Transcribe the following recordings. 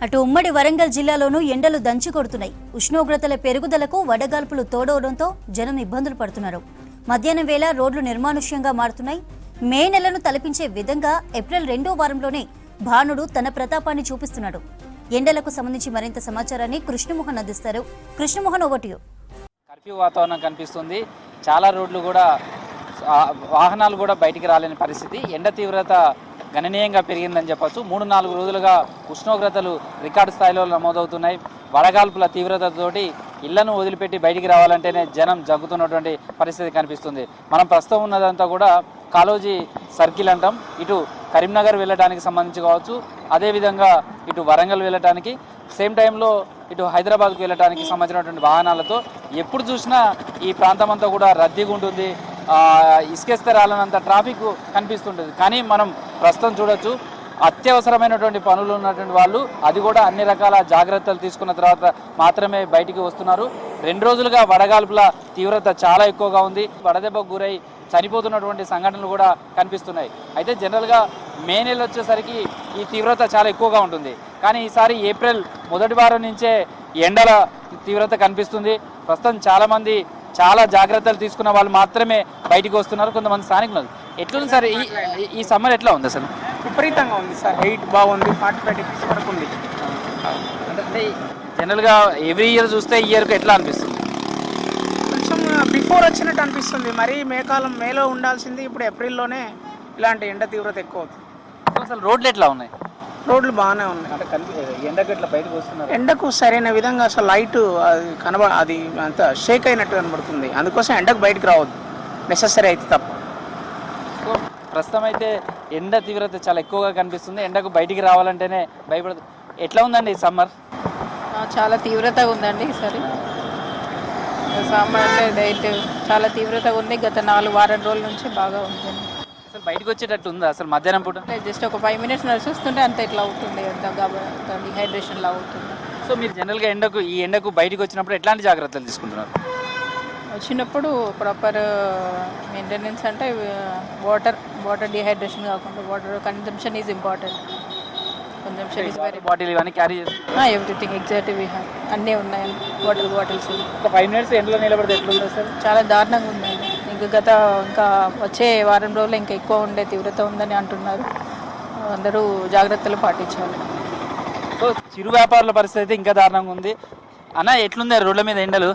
అటు ఉమ్మడి వరంగల్ జిల్లాలోనూ ఎండలు దంచి కొడుతున్నాయి. ఉష్ణోగ్రతల పెరుగుదలకు వడగాల్పులు తోడవడంతో జనం ఇబ్బందులు పడుతున్నారు. మధ్యాహ్నం వేళ రోడ్లు నిర్మానుష్యంగా మారుతున్నాయి. మే నెలను తలపించే విధంగా ఏప్రిల్ 2వ వారంలోనే భానుడు తన ప్రతాపాన్ని చూపిస్తున్నాడు. ఎండలకు సంబంధించి మరింత సమాచారాన్ని కృష్ణమోహన్ అందిస్తారు. Krishnamohan, over to you. Curfew వాతావరణం కనిపిస్తుంది. చాలా రోడ్లు కూడా వాహనాలు కూడా బయటికి రాలేని పరిస్థితి. ఎండ తీవ్రత గణనీయంగా పెరిగిందని చెప్పచ్చు. 3-4 రోజులుగా ఉష్ణోగ్రతలు రికార్డు స్థాయిలో నమోదవుతున్నాయి. వడగాల్పుల తీవ్రతతోటి ఇళ్లను వదిలిపెట్టి బయటికి రావాలంటేనే జనం జగ్గుతున్నటువంటి పరిస్థితి కనిపిస్తుంది. మనం ప్రస్తుతం ఉన్నదంతా కూడా కాళోజీ సర్కిల్ అంటాం. ఇటు కరీంనగర్ వెళ్ళడానికి సంబంధించి కావచ్చు, అదేవిధంగా ఇటు వరంగల్ వెళ్ళటానికి, సేమ్ టైంలో ఇటు హైదరాబాద్కు వెళ్ళడానికి సంబంధించినటువంటి వాహనాలతో ఎప్పుడు చూసినా ఈ ప్రాంతం అంతా కూడా రద్దీగా ఉంటుంది. ఇసుకేస్తే రాలనంత ట్రాఫిక్ కనిపిస్తుంటుంది. కానీ మనం ప్రస్తుతం చూడొచ్చు, అత్యవసరమైనటువంటి పనులు ఉన్నటువంటి వాళ్ళు అది కూడా అన్ని రకాల జాగ్రత్తలు తీసుకున్న తర్వాత మాత్రమే బయటికి వస్తున్నారు. 2 రోజులుగా వడగాల్పుల తీవ్రత చాలా ఎక్కువగా ఉంది. వడదెబ్బకు గురై చనిపోతున్నటువంటి సంఘటనలు కూడా కనిపిస్తున్నాయి. అయితే జనరల్గా మే నెల వచ్చేసరికి ఈ తీవ్రత చాలా ఎక్కువగా ఉంటుంది. కానీ ఈసారి ఏప్రిల్ మొదటి వారం నుంచే ఎండల తీవ్రత కనిపిస్తుంది. ప్రస్తుతం చాలామంది చాలా జాగ్రత్తలు తీసుకున్న వాళ్ళు మాత్రమే బయటికి వస్తున్నారు. కొంతమంది స్థానికులు. ఎట్లుంది సార్ ఈ సమ్మర్? ఎట్లా ఉంది అసలు? విపరీతంగా ఉంది సార్. హైట్ బాగుంది. 45 డిగ్రీస్ వరకు ఉంది. అంటే జనరల్గా ఎవ్రీ ఇయర్ చూస్తే ఈ ఇయర్కి ఎట్లా అనిపిస్తుంది? కొంచెం బిఫోర్ వచ్చినట్టు అనిపిస్తుంది. మరీ మేలో ఉండాల్సింది ఇప్పుడు ఏప్రిల్లోనే ఇలాంటి ఎండ తీవ్రత ఎక్కువ అవుతుంది. అసలు రోడ్లు ఎట్లా ఉన్నాయి? రోడ్లు బాగానే ఉన్నాయి. ఎండకు ఎట్లా బయటకు వస్తున్నారు? ఎండకు సరైన విధంగా అసలు లైట్ అది అంత షేక్ అయినట్టు కనబడుతుంది. అందుకోసం ఎండకు బయటకు రావద్దు, నెసెసరీ అయితే తప్ప. సో ప్రస్తుతం అయితే ఎండ తీవ్రత చాలా ఎక్కువగా కనిపిస్తుంది. ఎండకు బయటికి రావాలంటేనే భయపడుతుంది. ఎట్లా ఉందండి సమ్మర్? చాలా తీవ్రతగా ఉందండి ఈసారి. సమ్మర్ అంటే డైట్ చాలా తీవ్రతగా ఉంది. గత 4 వారం రోజుల నుంచి బాగా ఉంది. అసలు బయటకు వచ్చేటట్టు ఉందా అసలు మధ్యాహ్నం పూట? జస్ట్ ఒక 5 మినిట్స్ నడిచొస్తుంటే అంత ఇట్లా అవుతుంది, అంత డిహైడ్రేషన్ లా అవుతుంది. సో మీరు జనరల్గా ఈ ఎండకు బయటకు వచ్చినప్పుడు ఎట్లాంటి జాగ్రత్తలు తీసుకుంటున్నారు? వచ్చినప్పుడు ప్రాపర్ మెయింటెనెన్స్ అంటే వాటర్ డిహైడ్రేషన్ కాకుండా water consumption is important. Consumption is very bottle ఇవన్నీ క్యారీ చేస్తున్నారు? ఎవ్రీథింగ్ ఎగ్జాక్ట్లీ వీ హ్యావ్ అన్నీ ఉన్నాయి. Water bottles. ఒక 5 మినిట్స్ ఎండలో నిలబడితే ఎట్లుంటుంది సార్? చాలా దారుణంగా ఉందండి. ఇంకా వచ్చే వారం రోజులు ఇంకా ఎక్కువ ఉండే తీవ్రత ఉందని అంటున్నారు. అందరూ జాగ్రత్తలు పాటించాలి. సో చిరు వ్యాపారుల పరిస్థితి ఇంకా దారుణంగా ఉంది. అన్న ఎట్లుంది రోడ్ల మీద ఎండలు?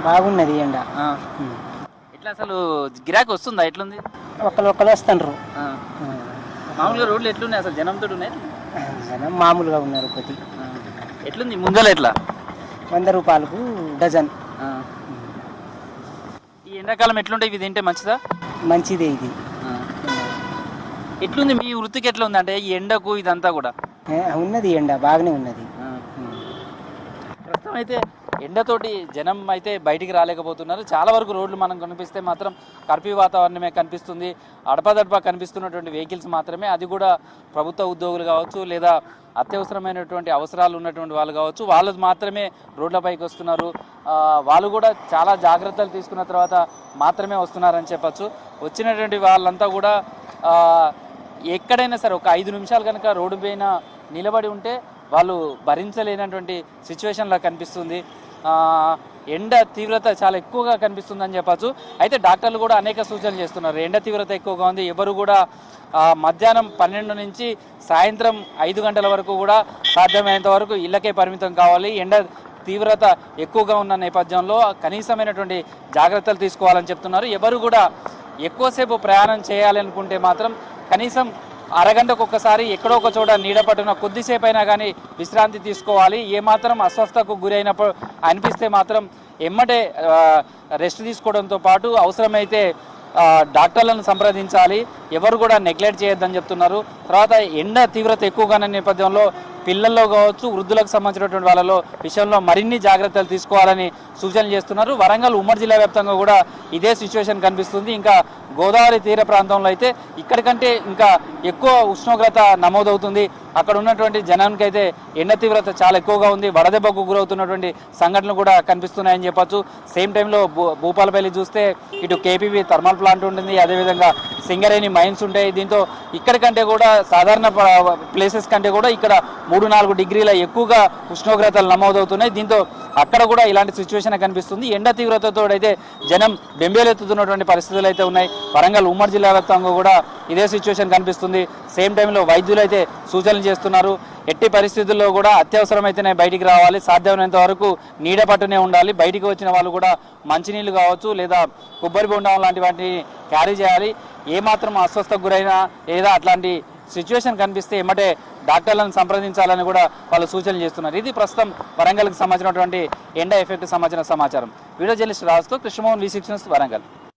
బాగున్నది ఎండ. ఎట్లా అసలు గిరాకీ వస్తుందా? ఎట్లుంది? ఒకరు వస్తుండ్రు. మామూలుగా రోడ్లు ఎట్లున్నాయి అసలు? జనంతో ఉన్నాయి? జనం మామూలుగా ఉన్నారు. కొద్ది ఎట్లుంది ముందర? ఎట్లా 100 రూపాయలకు డజన్. ఈ ఎండాకాలం ఎట్లుంటే ఇవి తింటే మంచిదా? మంచిదే ఇది. ఎట్లుంది మీ వృత్తికి? ఎట్లా ఉంది అంటే ఈ ఎండకు ఇదంతా కూడా? ఉన్నది ఎండ బాగానే ఉన్నది. ప్రస్తుతం అయితే ఎండతోటి జనం అయితే బయటికి రాలేకపోతున్నారు. చాలా వరకు రోడ్లు మనం కనిపిస్తే మాత్రం కర్ఫ్యూ వాతావరణమే కనిపిస్తుంది. అడపదడప కనిపిస్తున్నటువంటి వెహికల్స్ మాత్రమే, అది కూడా ప్రభుత్వ ఉద్యోగులు కావచ్చు, లేదా అత్యవసరమైనటువంటి అవసరాలు ఉన్నటువంటి వాళ్ళు కావచ్చు, వాళ్ళు మాత్రమే రోడ్లపైకి వస్తున్నారు. వాళ్ళు కూడా చాలా జాగ్రత్తలు తీసుకున్న తర్వాత మాత్రమే వస్తున్నారని చెప్పచ్చు. వచ్చినటువంటి వాళ్ళంతా కూడా ఎక్కడైనా సరే ఒక 5 నిమిషాలు కనుక రోడ్డు పైన నిలబడి ఉంటే వాళ్ళు భరించలేనటువంటి సిచ్యువేషన్లా కనిపిస్తుంది. ఎండ తీవ్రత చాలా ఎక్కువగా కనిపిస్తుందని చెప్పచ్చు. అయితే డాక్టర్లు కూడా అనేక సూచనలు చేస్తున్నారు. ఎండ తీవ్రత ఎక్కువగా ఉంది, ఎవరు కూడా మధ్యాహ్నం 12 నుంచి సాయంత్రం 5 గంటల వరకు కూడా సాధ్యమైనంత వరకు ఇళ్ళకే పరిమితం కావాలి. ఎండ తీవ్రత ఎక్కువగా ఉన్న నేపథ్యంలో కనీసమైనటువంటి జాగ్రత్తలు తీసుకోవాలని చెప్తున్నారు. ఎవరు కూడా ఎక్కువసేపు ప్రయాణం చేయాలనుకుంటే మాత్రం కనీసం అరగంటకు ఒక్కసారి ఎక్కడో ఒక చోట నీడ పట్టున కొద్దిసేపు అయినా కానీ విశ్రాంతి తీసుకోవాలి. ఏమాత్రం అస్వస్థకు గురైనప్పుడు అనిపిస్తే మాత్రం ఎమ్మటే రెస్ట్ తీసుకోవడంతో పాటు అవసరమైతే డాక్టర్లను సంప్రదించాలి. ఎవరు కూడా నెగ్లెక్ట్ చేయొద్దని చెప్తున్నారు. తర్వాత ఎండ తీవ్రత ఎక్కువగా ఉన్న నేపథ్యంలో పిల్లల్లో కావచ్చు, వృద్ధులకు సంబంధించినటువంటి వాళ్ళలో విషయంలో మరిన్ని జాగ్రత్తలు తీసుకోవాలని సూచనలు చేస్తున్నారు. వరంగల్ ఉమ్మడి జిల్లా వ్యాప్తంగా కూడా ఇదే సిచ్యువేషన్ కనిపిస్తుంది. ఇంకా గోదావరి తీర ప్రాంతంలో అయితే ఇక్కడికంటే ఇంకా ఎక్కువ ఉష్ణోగ్రత నమోదవుతుంది. అక్కడ ఉన్నటువంటి జనానికి అయితే ఎండ తీవ్రత చాలా ఎక్కువగా ఉంది. వడదెబ్బకు గురవుతున్నటువంటి సంఘటనలు కూడా కనిపిస్తున్నాయని చెప్పచ్చు. సేమ్ టైంలో భూపాలపల్లి చూస్తే ఇటు కేపీవి థర్మల్ ప్లాంట్ ఉంటుంది, అదేవిధంగా సింగరేణి మైన్స్ ఉంటాయి. దీంతో ఇక్కడికంటే కూడా సాధారణ ప్లేసెస్ కంటే కూడా ఇక్కడ 3-4 డిగ్రీల ఎక్కువగా ఉష్ణోగ్రతలు నమోదవుతున్నాయి. దీంతో అక్కడ కూడా ఇలాంటి సిచ్యువేషన్ కనిపిస్తుంది. ఎండ తీవ్రతతో అయితే జనం బెంబేలెత్తుతున్నటువంటి పరిస్థితులు అయితే ఉన్నాయి. వరంగల్ ఉమ్మడి జిల్లా వ్యాప్తంగా కూడా ఇదే సిచ్యువేషన్ కనిపిస్తుంది. సేమ్ టైంలో వైద్యులు అయితే సూచనలు చేస్తున్నారు. ఎట్టి పరిస్థితుల్లో కూడా అత్యవసరమైతేనే బయటికి రావాలి, సాధ్యమైనంత వరకు నీడ పట్టునే ఉండాలి. బయటికి వచ్చిన వాళ్ళు కూడా మంచినీళ్ళు కావచ్చు లేదా కొబ్బరి బొండం లాంటి వాటిని క్యారీ చేయాలి. ఏమాత్రం అస్వస్థకు గురైనా లేదా అట్లాంటి సిచ్యువేషన్ కనిపిస్తే ఎమ్మటే డాక్టర్లను సంప్రదించాలని కూడా వాళ్ళు సూచనలు చేస్తున్నారు. ఇది ప్రస్తుతం వరంగల్కి సంబంధించినటువంటి ఎండ ఎఫెక్ట్ సంబంధించిన సమాచారం. వీడియో జర్నలిస్ట్ రాజుతో కృష్ణమోహన్, V6 న్యూస్, వరంగల్.